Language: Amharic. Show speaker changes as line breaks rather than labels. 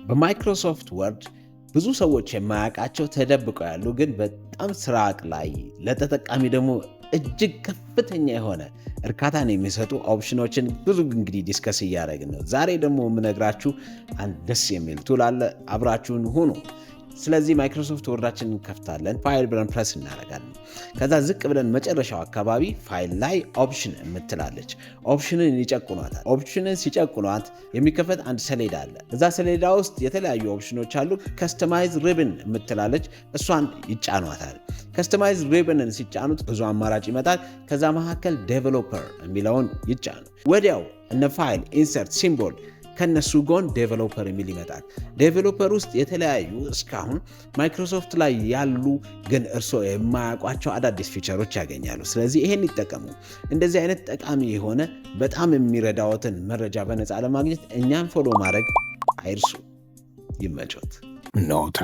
በማይክሮሶፍት ወርድ ብዙ ሰዎች የማያውቃቸው ተደብቀው ያሉ ግን በጣም ስራ አቅላይ ለተጠቃሚ ደግሞ እጅግ ከፍተኛ የሆነ እርካታን የሚሰጡ ኦፕሽኖችን ብዙ እንግዲህ ዲስከስ እያደረግን ነው። ዛሬ ደግሞ የምነግራችሁ አንድ ደስ የሚል ቱል አለ። አብራችሁን ሁኑ። ስለዚህ ማይክሮሶፍት ወርዳችንን እንከፍታለን። ፋይል ብለን ፕረስ እናደርጋለን። ከዛ ዝቅ ብለን መጨረሻው አካባቢ ፋይል ላይ ኦፕሽን የምትላለች ኦፕሽንን ይጨቁኗታል። ኦፕሽንን ሲጨቁኗት የሚከፈት አንድ ሰሌዳ አለ። እዛ ሰሌዳ ውስጥ የተለያዩ ኦፕሽኖች አሉ። ከስተማይዝ ሪብን የምትላለች እሷን ይጫኗታል። ከስተማይዝ ሪብንን ሲጫኑት ብዙ አማራጭ ይመጣል። ከዛ መካከል ዴቨሎፐር የሚለውን ይጫኑ። ወዲያው እነ ፋይል፣ ኢንሰርት፣ ሲምቦል ከነሱ ጎን ዴቨሎፐር የሚል ይመጣል። ዴቨሎፐር ውስጥ የተለያዩ እስካሁን ማይክሮሶፍት ላይ ያሉ ግን እርስዎ የማያውቋቸው አዳዲስ ፊቸሮች ያገኛሉ። ስለዚህ ይሄን ይጠቀሙ። እንደዚህ አይነት ጠቃሚ የሆነ በጣም የሚረዳዎትን መረጃ በነፃ ለማግኘት እኛን ፎሎ ማድረግ አይርሱ። ይመቾት። ኖታ